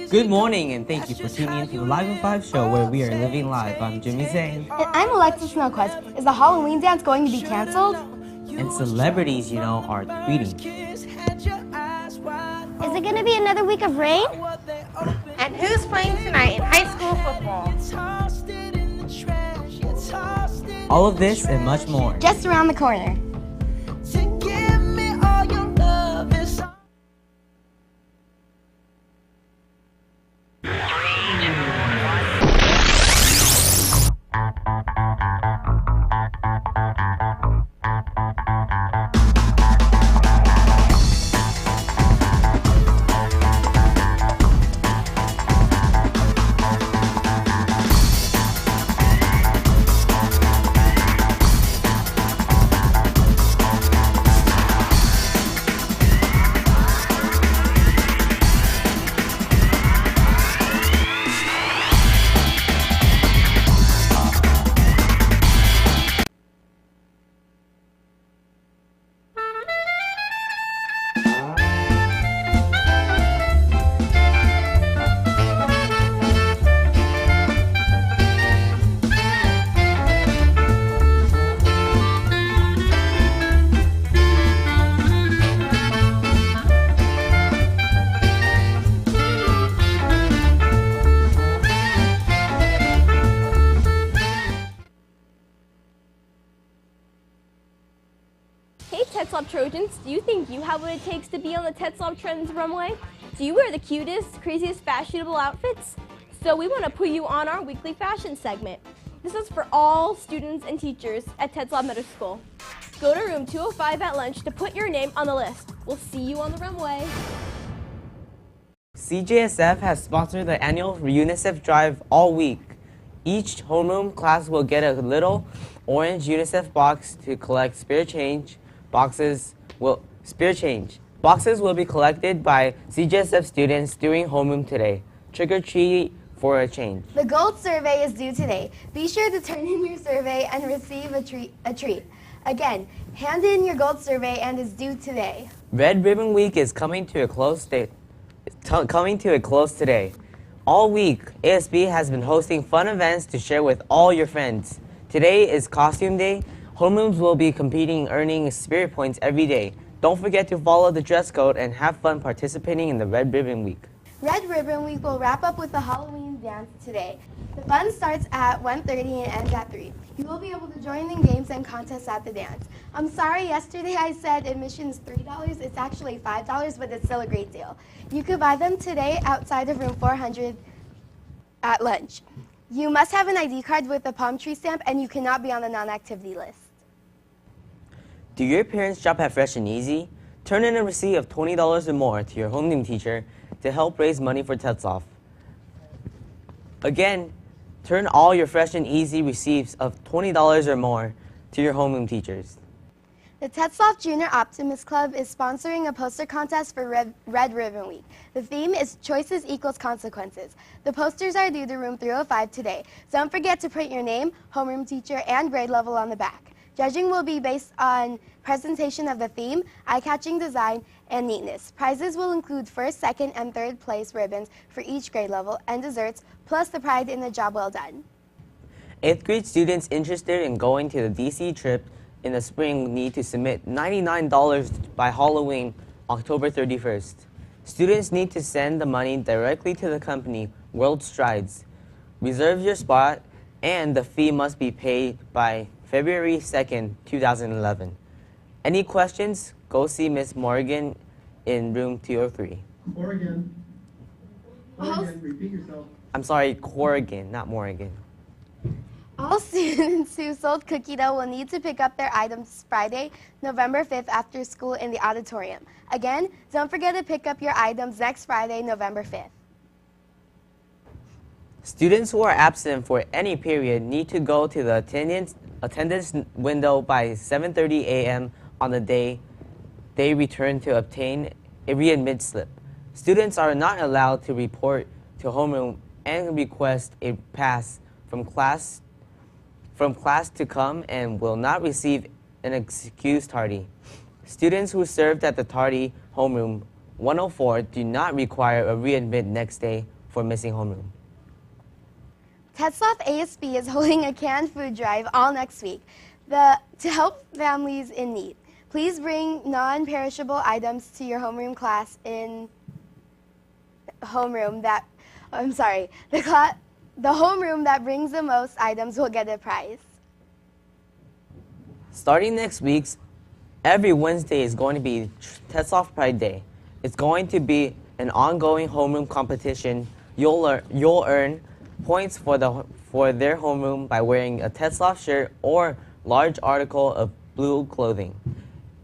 Good morning and thank you for tuning in to the Live at 5 show where we are living live. I'm Jimmy Zane. And I'm Alexis Snowquest. Is the Halloween dance going to be canceled? And celebrities, are tweeting. Is it going to be another week of rain? And who's playing tonight in high school football? All of this and much more. Just around the corner. Hey TEDSLOP Trojans, do you think you have what it takes to be on the TEDSLOP Trends runway? Do you wear the cutest, craziest, fashionable outfits? So we want to put you on our weekly fashion segment. This is for all students and teachers at TEDSLOP Middle School. Go to room 205 at lunch to put your name on the list. We'll see you on the runway. CJSF has sponsored the annual UNICEF drive all week. Each homeroom class will get a little orange UNICEF box to collect spare change. Boxes will be collected by CJSF students during homeroom today. Trick or treat for a change. The gold survey is due today. Be sure to turn in your survey and receive a treat. Again, hand in your gold survey and is due today. Red Ribbon Week is coming to a close today. All week, ASB has been hosting fun events to share with all your friends. Today is Costume Day. Homerooms will be competing, earning spirit points every day. Don't forget to follow the dress code and have fun participating in the Red Ribbon Week. Red Ribbon Week will wrap up with the Halloween dance today. The fun starts at 1:30 and ends at 3. You will be able to join in games and contests at the dance. I'm sorry, yesterday I said admission is $3. It's actually $5, but it's still a great deal. You could buy them today outside of room 400 at lunch. You must have an ID card with a palm tree stamp, and you cannot be on the non-activity list. Do your parents shop at Fresh and Easy? Turn in a receipt of $20 or more to your homeroom teacher to help raise money for TEDSLOP. Again, turn all your Fresh and Easy receipts of $20 or more to your homeroom teachers. The TEDSLOP Junior Optimist Club is sponsoring a poster contest for Red Ribbon Week. The theme is Choices Equals Consequences. The posters are due to room 305 today. Don't forget to print your name, homeroom teacher, and grade level on the back. Judging will be based on presentation of the theme, eye-catching design, and neatness. Prizes will include first, second, and third place ribbons for each grade level and desserts, plus the pride in the job well done. 8th grade students interested in going to the DC trip in the spring need to submit $99 by Halloween, October 31st. Students need to send the money directly to the company, World Strides. Reserve your spot, and the fee must be paid by February 2nd, 2011. Any questions? Go see Miss Morgan in room 203. Corrigan, repeat yourself. I'm sorry, Corrigan, not Morgan. All students who sold cookie dough will need to pick up their items Friday, November 5th after school in the auditorium. Again, don't forget to pick up your items next Friday, November 5th. Students who are absent for any period need to go to the attendance window by 7:30 a.m. on the day they return to obtain a readmit slip. Students are not allowed to report to homeroom and request a pass from class to come and will not receive an excuse tardy. Students who served at the tardy homeroom 104 do not require a readmit next day for missing homeroom. Tetzlaff ASB is holding a canned food drive all next week to help families in need. Please bring non-perishable items to your homeroom class in homeroom that, I'm sorry, the homeroom that brings the most items will get a prize. Starting next week, every Wednesday is going to be Tetzlaff Pride Day. It's going to be an ongoing homeroom competition. You'll earn points for their homeroom by wearing a Tetzlaff shirt or large article of blue clothing.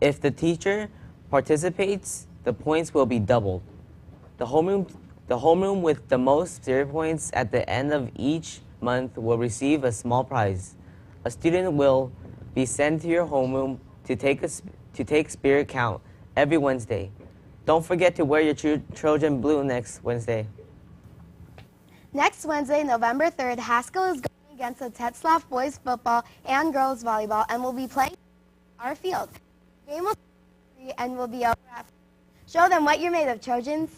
If the teacher participates, the points will be doubled. The homeroom with the most 0 points at the end of each month will receive a small prize. A student will be sent to your homeroom to take spirit count every Wednesday. Don't forget to wear your Trojan blue next Wednesday. Next Wednesday, November 3rd, Haskell is going against the Tetzlaff boys football and girls volleyball and will be playing our field. The game will be and will be over after. Show them what you're made of, Trojans.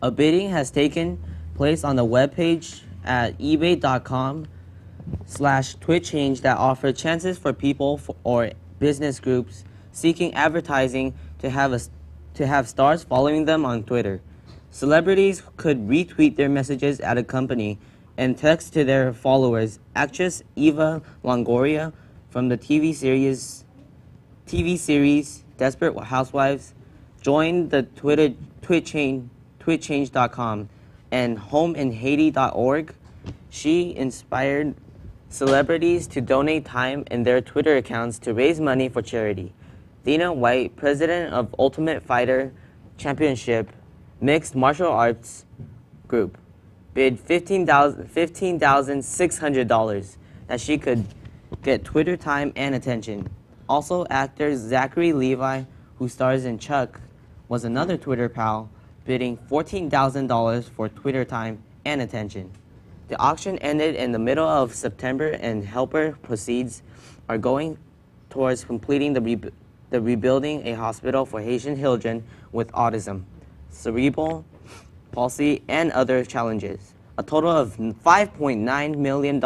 A bidding has taken place on the webpage at ebay.com/twitchange that offer chances for people or business groups seeking advertising to have stars following them on Twitter. Celebrities could retweet their messages at a company and text to their followers. Actress Eva Longoria from the TV series Desperate Housewives joined the twitchange.com and homeinhaiti.org. She inspired celebrities to donate time in their Twitter accounts to raise money for charity. Dana White, president of Ultimate Fighter Championship Mixed Martial Arts Group, bid $15,600 that she could get Twitter time and attention. Also, actor Zachary Levi, who stars in Chuck, was another Twitter pal, bidding $14,000 for Twitter time and attention. The auction ended in the middle of September, and helper proceeds are going towards completing the rebuilding a hospital for Haitian children with autism, cerebral palsy, and other challenges. A total of $5.9 million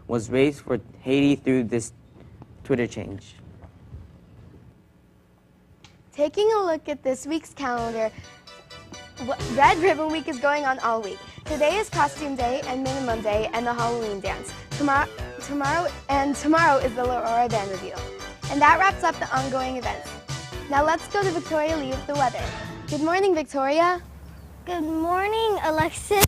was raised for Haiti through this Twitter change. Taking a look at this week's calendar, Red Ribbon Week is going on all week. Today is Costume Day and Minimum Day and the Halloween dance. Tomorrow is the Aurora Band reveal. And that wraps up the ongoing events. Now let's go to Victoria Lee with the weather. Good morning, Victoria. Good morning, Alexis.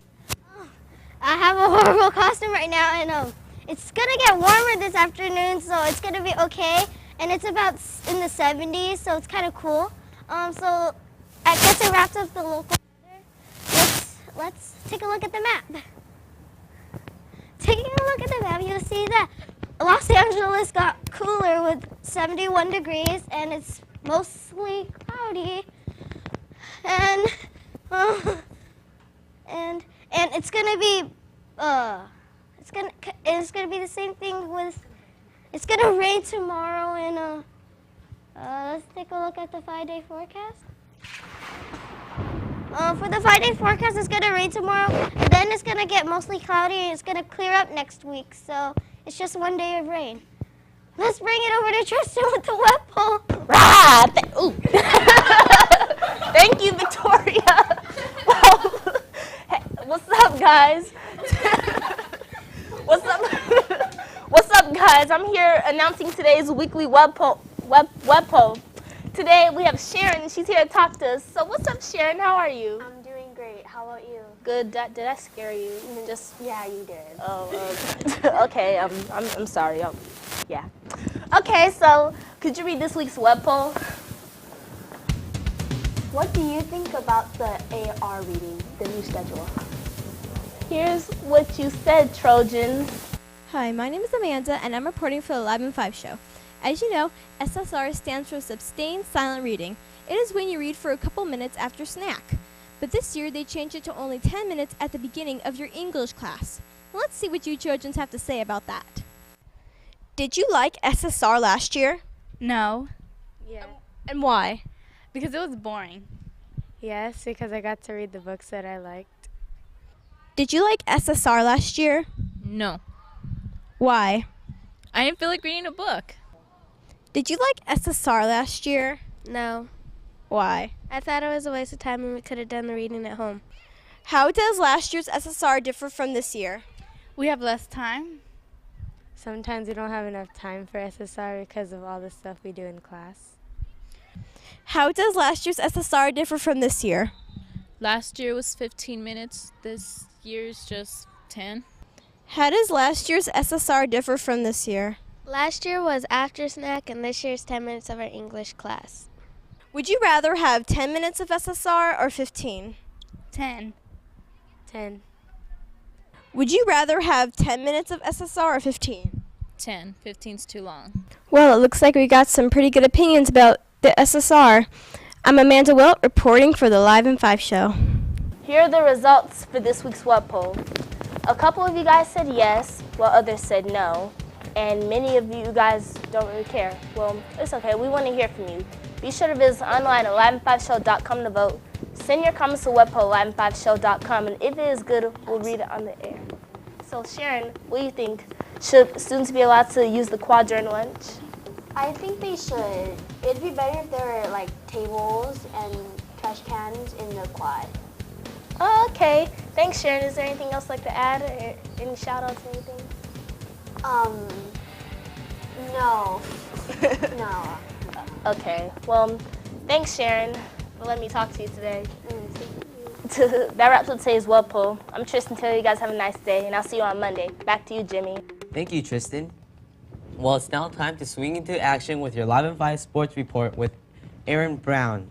I have a horrible costume right now, and it's gonna get warmer this afternoon, so it's gonna be okay. And it's about in the 70s, so it's kind of cool. So I guess it wraps up the local weather. Let's take a look at the map. Taking a look at the map, you'll see that Los Angeles got cooler with 71 degrees, and it's mostly cloudy. And it's gonna be it's gonna be the same thing with. It's gonna rain tomorrow, and let's take a look at the 5-day forecast. For the 5-day forecast, it's gonna rain tomorrow, and then it's gonna get mostly cloudy, and it's gonna clear up next week. So it's just 1 day of rain. Let's bring it over to Tristan with the web poll. Thank you, Victoria. Well, hey, what's up, guys? What's up, guys? I'm here announcing today's weekly web poll. Today we have Sharon. She's here to talk to us. So what's up, Sharon? How are you? I'm doing great. How about you? Good. Did I scare you? Just Yeah, you did. oh. Okay. I'm sorry. Yeah. Okay. So could you read this week's web poll? What do you think about the AR reading, the new schedule? Here's what you said, Trojans. Hi, my name is Amanda, and I'm reporting for the Lab and 5 show. As you know, SSR stands for Sustained Silent Reading. It is when you read for a couple minutes after snack. But this year, they changed it to only 10 minutes at the beginning of your English class. Let's see what you Trojans have to say about that. Did you like SSR last year? No, And why? because it was boring. Yes, because I got to read the books that I liked. Did you like SSR last year? No, Why? I didn't feel like reading a book. Did you like SSR last year? No, Why? I thought it was a waste of time and we could have done the reading at home. How does last year's SSR differ from this year? We have less time. Sometimes we don't have enough time for SSR because of all the stuff we do in class. How does last year's SSR differ from this year? Last year was 15 minutes. This year's just 10. How does last year's SSR differ from this year? Last year was after snack and this year's 10 minutes of our English class. Would you rather have 10 minutes of SSR or 15? 10. 10. Would you rather have 10 minutes of SSR or 15? 10. 15's too long. Well, it looks like we got some pretty good opinions about the SSR. I'm Amanda Wilt reporting for the Live in 5 show. Here are the results for this week's web poll. A couple of you guys said yes, while others said no. And many of you guys don't really care. Well, it's okay. We want to hear from you. Be sure to visit online at live5show.com to vote. Send your comments to webpoll live5show.com, and if it is good, we'll read it on the air. So Sharon, what do you think? Should students be allowed to use the quad during lunch? I think they should. It'd be better if there were like tables and trash cans in the quad. Oh, okay. Thanks, Sharon. Is there anything else like to add, or any shout-outs or anything? No. No. Okay. Well, thanks, Sharon, for letting me talk to you today. That wraps up today's web poll. I'm Tristan Taylor. You guys have a nice day, and I'll see you on Monday. Back to you, Jimmy. Thank you, Tristan. Well, it's now time to swing into action with your Live in 5 Sports Report with Aaron Brown.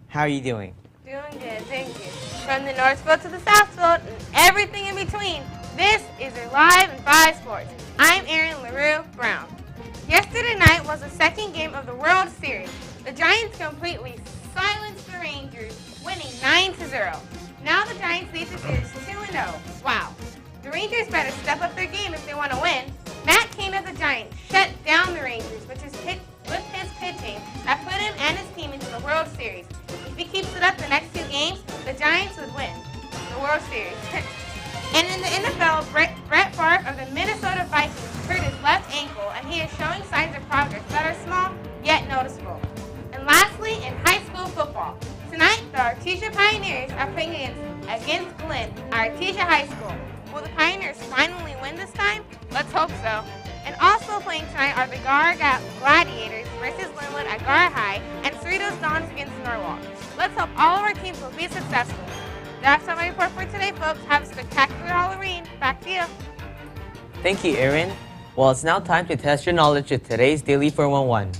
How are you doing? Doing good, thank you. From the Northfield to the Southfield and everything in between, this is your Live in 5 Sports. I'm Aaron LaRue Brown. Yesterday night was the second game of the World Series. The Giants completely silenced the Rangers, winning 9-0. Now the Giants lead the series 2-0. Wow. The Rangers better step up their game if they want to win. Matt Cain of the Giants shut down the Rangers with his pitching that put him and his team into the World Series. If he keeps it up the next 2 games, the Giants would win the World Series. And in the NFL, Brett Favre of the Minnesota Vikings hurt his left ankle, and he is showing signs of progress that are small yet noticeable. And lastly, in high school football, tonight the Artesia Pioneers are playing against Glenn, Artesia High School. Will the Pioneers finally win this time? Let's hope so. And also playing tonight are the Gar Gladiators versus Linwood at Gar High and Cerritos Dons against Norwalk. Let's hope all of our teams will be successful. That's all my report for today, folks. Have a spectacular Halloween. Back to you. Thank you, Aaron. Well, it's now time to test your knowledge with today's Daily 411.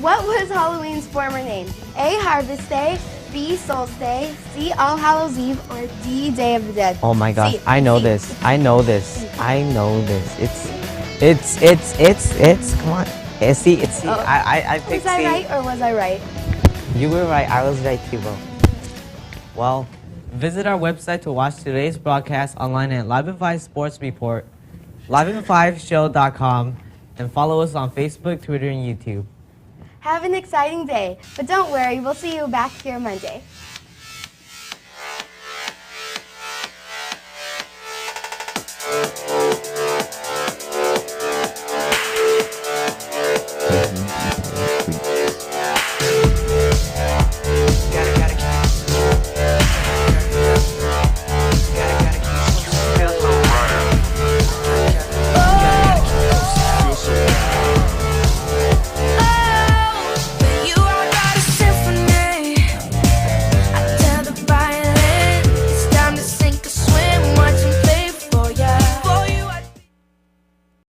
What was Halloween's former name? A. Harvest Day, B. Souls Day, C. All Hallows Eve, or D. Day of the Dead? Oh my gosh, C. I know C. this. I know this. It's, come on. It's C. Oh. I picked Was I C. right or was I right? You were right. I was right too, bro. Well, visit our website to watch today's broadcast online at Live in 5 Sports Report, livein5show.com, and follow us on Facebook, Twitter, and YouTube. Have an exciting day, but don't worry, we'll see you back here Monday.